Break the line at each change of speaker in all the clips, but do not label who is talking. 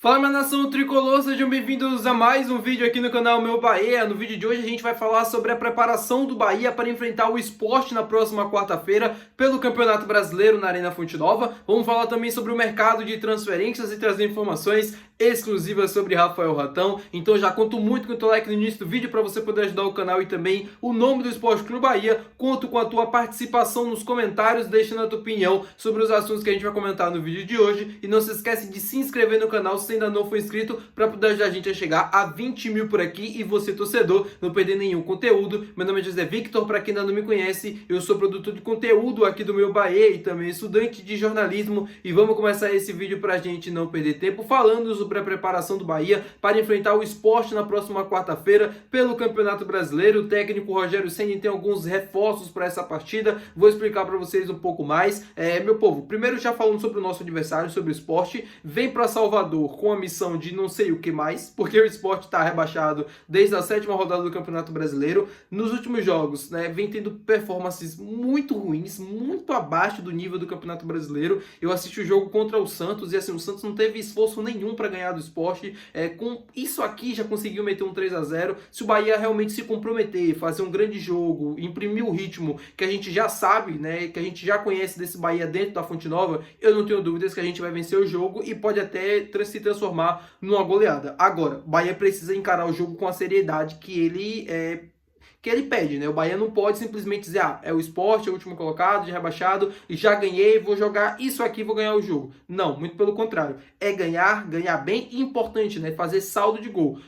Fala, minha nação tricolor, sejam bem-vindos a mais um vídeo aqui no canal Meu Bahia. No vídeo de hoje a gente vai falar sobre a preparação do Bahia para enfrentar o Sport na próxima quarta-feira pelo Campeonato Brasileiro na Arena Fonte Nova. Vamos falar também sobre o mercado de transferências e trazer informações exclusivas sobre Rafael Ratão. Então já conto muito com o teu like no início do vídeo para você poder ajudar o canal e também o nome do Esporte Clube Bahia. Conto com a tua participação nos comentários, deixando a tua opinião sobre os assuntos que a gente vai comentar no vídeo de hoje. E não se esquece de se inscrever no canal se ainda não for inscrito, para poder ajudar a gente a chegar a 20 mil por aqui e você, torcedor, não perder nenhum conteúdo. Meu nome é José Victor, para quem ainda não me conhece, eu sou produtor de conteúdo aqui do Meu Bahia e também estudante de jornalismo. E vamos começar esse vídeo para a gente não perder tempo falando sobre a preparação do Bahia para enfrentar o Sport na próxima quarta-feira pelo Campeonato Brasileiro. O técnico Rogério Ceni tem alguns reforços para essa partida, vou explicar para vocês um pouco mais. Meu povo, primeiro já falando sobre o nosso adversário, sobre o Sport, vem para Salvador com a missão de não sei o que mais, porque o Sport está rebaixado desde a 7ª rodada do Campeonato Brasileiro. Nos últimos jogos, vem tendo performances muito ruins, muito abaixo do nível do Campeonato Brasileiro. Eu assisti o jogo contra o Santos e assim, o Santos não teve esforço nenhum para ganhar do Sport. Com isso aqui já conseguiu meter um 3-0. Se o Bahia realmente se comprometer, fazer um grande jogo, imprimir o ritmo que a gente já sabe, que a gente já conhece desse Bahia dentro da Fonte Nova, eu não tenho dúvidas que a gente vai vencer o jogo e pode até se transformar numa goleada. Agora, o Bahia precisa encarar o jogo com a seriedade que ele pede, O Bahia não pode simplesmente dizer, é o Sport, é o último colocado, de rebaixado, e já ganhei, vou jogar isso aqui, vou ganhar o jogo. Não, muito pelo contrário. É ganhar bem e importante, fazer saldo de gol.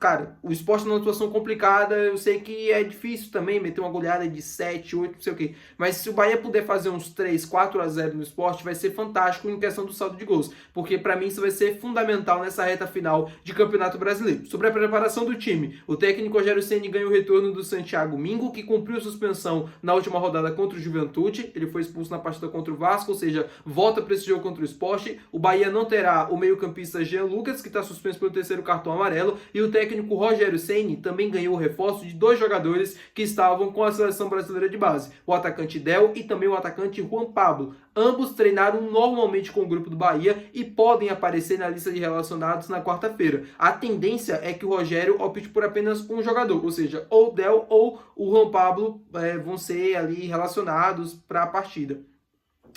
Cara, o Sport numa situação complicada, eu sei que é difícil também meter uma goleada de 7, 8, não sei o quê. Mas se o Bahia puder fazer uns 3, 4-0 no Sport, vai ser fantástico em questão do saldo de gols. Porque para mim isso vai ser fundamental nessa reta final de Campeonato Brasileiro. Sobre a preparação do time, o técnico Rogério Ceni ganhou o retorno do Santiago Mingo, que cumpriu suspensão na última rodada contra o Juventude. Ele foi expulso na partida contra o Vasco, ou seja, volta para esse jogo contra o Sport. O Bahia não terá o meio-campista Jean Lucas, que está suspenso pelo 3º cartão amarelo, e o técnico Rogério Ceni também ganhou o reforço de 2 jogadores que estavam com a seleção brasileira de base, o atacante Del e também o atacante Juan Pablo. Ambos treinaram normalmente com o grupo do Bahia e podem aparecer na lista de relacionados na quarta-feira. A tendência é que o Rogério opte por apenas um jogador, ou seja, ou o Del ou o Juan Pablo vão ser ali relacionados para a partida.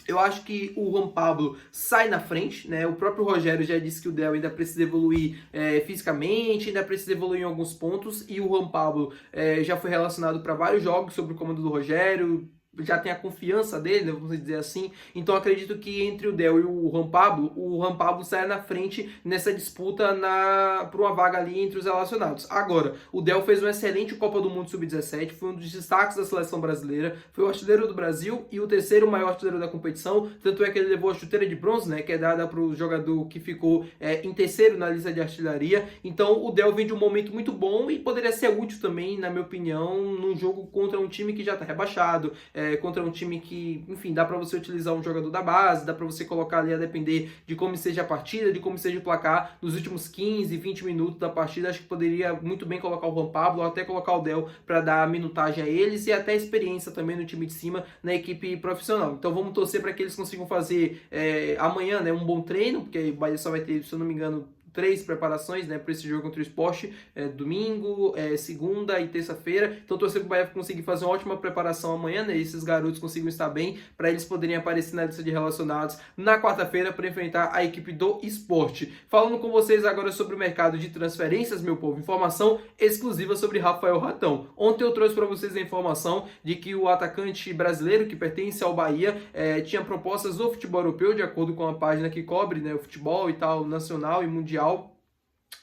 Eu acho que o Juan Pablo sai na frente, O próprio Rogério já disse que o Del ainda precisa evoluir fisicamente, ainda precisa evoluir em alguns pontos, e o Juan Pablo já foi relacionado para vários jogos sob o comando do Rogério, já tem a confiança dele, vamos dizer assim. Então acredito que entre o Del e o Juan Pablo sai na frente nessa disputa por uma vaga ali entre os relacionados. Agora, o Del fez uma excelente Copa do Mundo Sub-17, foi um dos destaques da seleção brasileira, foi o artilheiro do Brasil e o 3º maior artilheiro da competição, tanto é que ele levou a chuteira de bronze, que é dada para o jogador que ficou em 3º na lista de artilharia. Então o Del vem de um momento muito bom e poderia ser útil também, na minha opinião, num jogo contra um time que já está rebaixado, contra um time que, enfim, dá para você utilizar um jogador da base, dá para você colocar ali a depender de como seja a partida, de como seja o placar, nos últimos 15, 20 minutos da partida. Acho que poderia muito bem colocar o Juan Pablo ou até colocar o Del para dar minutagem a eles e até experiência também no time de cima, na equipe profissional. Então vamos torcer para que eles consigam fazer amanhã um bom treino, porque o Bahia só vai ter, se eu não me engano, 3 preparações para esse jogo contra o Sport, domingo, segunda e terça-feira. Então torcer para o Bahia conseguir fazer uma ótima preparação amanhã, e esses garotos consigam estar bem, para eles poderem aparecer na lista de relacionados na quarta-feira para enfrentar a equipe do Sport. Falando com vocês agora sobre o mercado de transferências, meu povo, informação exclusiva sobre Rafael Ratão. Ontem eu trouxe para vocês a informação de que o atacante brasileiro que pertence ao Bahia tinha propostas do futebol europeu, de acordo com a página que cobre o futebol e tal, nacional e mundial.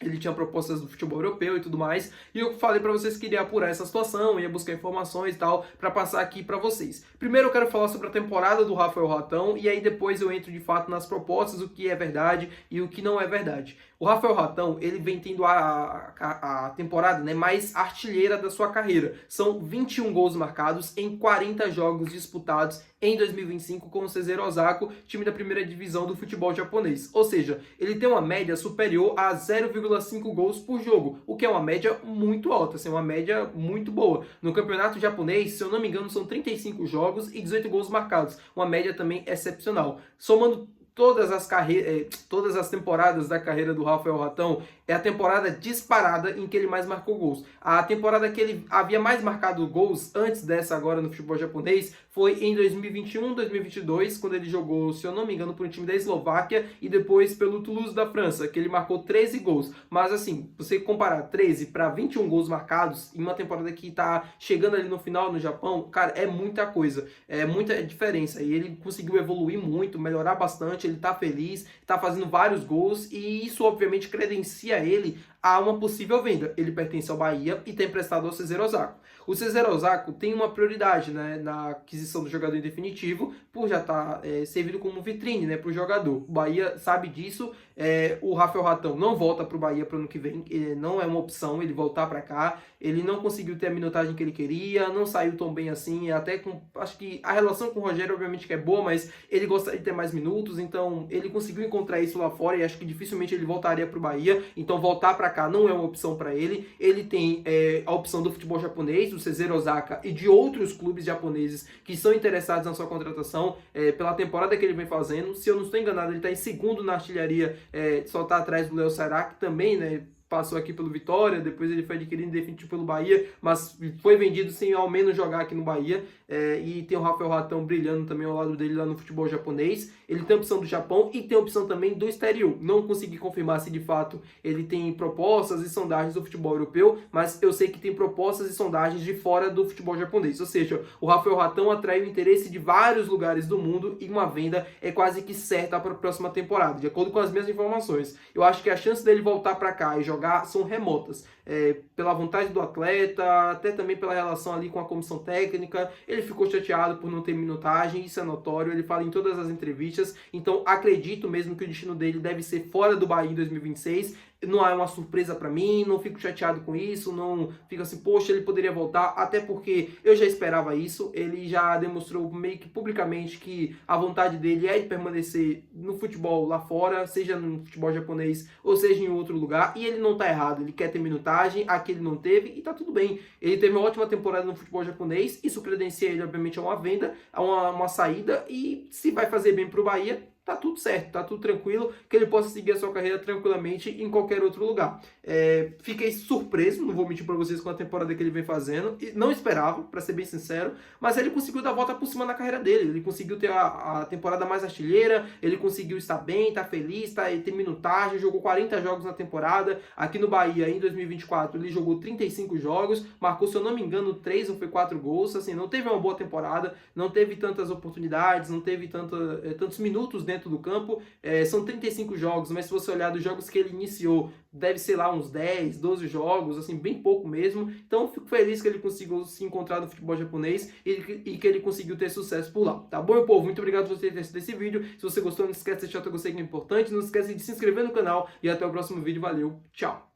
Ele tinha propostas do futebol europeu e tudo mais, e eu falei para vocês que iria apurar essa situação, ia buscar informações e tal, para passar aqui para vocês. Primeiro eu quero falar sobre a temporada do Rafael Ratão, e aí depois eu entro de fato nas propostas, o que é verdade e o que não é verdade. O Rafael Ratão, ele vem tendo a temporada mais artilheira da sua carreira. São 21 gols marcados em 40 jogos disputados em 2025 com o Cerezo Osaka, time da primeira divisão do futebol japonês. Ou seja, ele tem uma média superior a 0,5 gols por jogo, o que é uma média muito alta, assim, uma média muito boa. No campeonato japonês, se eu não me engano, são 35 jogos e 18 gols marcados, uma média também excepcional. Somando todas as temporadas da carreira do Rafael Ratão, é a temporada disparada em que ele mais marcou gols. A temporada que ele havia mais marcado gols antes dessa agora no futebol japonês foi em 2021, 2022, quando ele jogou, se eu não me engano, por um time da Eslováquia e depois pelo Toulouse da França, que ele marcou 13 gols. Mas assim, você comparar 13 para 21 gols marcados em uma temporada que tá chegando ali no final no Japão, cara, é muita coisa, é muita diferença. E ele conseguiu evoluir muito, melhorar bastante, ele tá feliz, tá fazendo vários gols e isso obviamente credencia ele a uma possível venda. Ele pertence ao Bahia e tem emprestado ao CZ Osaka. O CZ Osaka tem uma prioridade, né, na aquisição do jogador em definitivo, por já estar servido como vitrine, né, para o jogador. O Bahia sabe disso. O Rafael Ratão não volta para o Bahia para o ano que vem, não é uma opção ele voltar para cá. Ele não conseguiu ter a minutagem que ele queria, não saiu tão bem assim, até com, acho que a relação com o Rogério obviamente que é boa, mas ele gostaria de ter mais minutos, então ele conseguiu encontrar isso lá fora e acho que dificilmente ele voltaria para o Bahia, então voltar para cá não é uma opção para ele. Ele tem a opção do futebol japonês, do CZ Osaka e de outros clubes japoneses que são interessados na sua contratação pela temporada que ele vem fazendo. Se eu não estou enganado, ele está em segundo na artilharia, só está atrás do Léo Ceará, que também, né, passou aqui pelo Vitória, depois ele foi adquirido em definitivo pelo Bahia, mas foi vendido sem ao menos jogar aqui no Bahia. E tem o Rafael Ratão brilhando também ao lado dele lá no futebol japonês. Ele tem a opção do Japão e tem a opção também do exterior. Não consegui confirmar se de fato ele tem propostas e sondagens do futebol europeu, mas eu sei que tem propostas e sondagens de fora do futebol japonês. Ou seja, o Rafael Ratão atrai o interesse de vários lugares do mundo e uma venda é quase que certa para a próxima temporada, de acordo com as minhas informações. Eu acho que a chance dele voltar para cá e jogar são remotas. Pela vontade do atleta, até também pela relação ali com a comissão técnica. Ele ficou chateado por não ter minutagem, isso é notório, ele fala em todas as entrevistas, então acredito mesmo que o destino dele deve ser fora do Bahia em 2026. Não é uma surpresa para mim, não fico chateado com isso, não fico assim, poxa, ele poderia voltar, até porque eu já esperava isso. Ele já demonstrou meio que publicamente que a vontade dele é de permanecer no futebol lá fora, seja no futebol japonês ou seja em outro lugar, e ele não tá errado, ele quer ter minutagem, aqui ele não teve e tá tudo bem. Ele teve uma ótima temporada no futebol japonês, isso credencia ele obviamente a uma venda, a uma saída, e se vai fazer bem pro Bahia, tá tudo certo, tá tudo tranquilo, que ele possa seguir a sua carreira tranquilamente em qualquer outro lugar. Fiquei surpreso, não vou mentir para vocês, com a temporada que ele vem fazendo, e não esperava, para ser bem sincero, mas ele conseguiu dar a volta por cima na carreira dele, ele conseguiu ter a temporada mais artilheira, ele conseguiu estar bem, tá feliz, ele tem minutagem, jogou 40 jogos na temporada. Aqui no Bahia, em 2024, ele jogou 35 jogos, marcou, se eu não me engano, 3 ou foi 4 gols, assim, não teve uma boa temporada, não teve tantas oportunidades, não teve tantos minutos dentro do campo. São 35 jogos, mas se você olhar dos jogos que ele iniciou, deve ser lá uns 10, 12 jogos, assim, bem pouco mesmo. Então fico feliz que ele conseguiu se encontrar no futebol japonês e que ele conseguiu ter sucesso por lá. Tá bom, meu povo? Muito obrigado por você ter assistido esse vídeo. Se você gostou, não esquece de deixar o teu gostei, que é importante. Não esquece de se inscrever no canal e até o próximo vídeo. Valeu, tchau!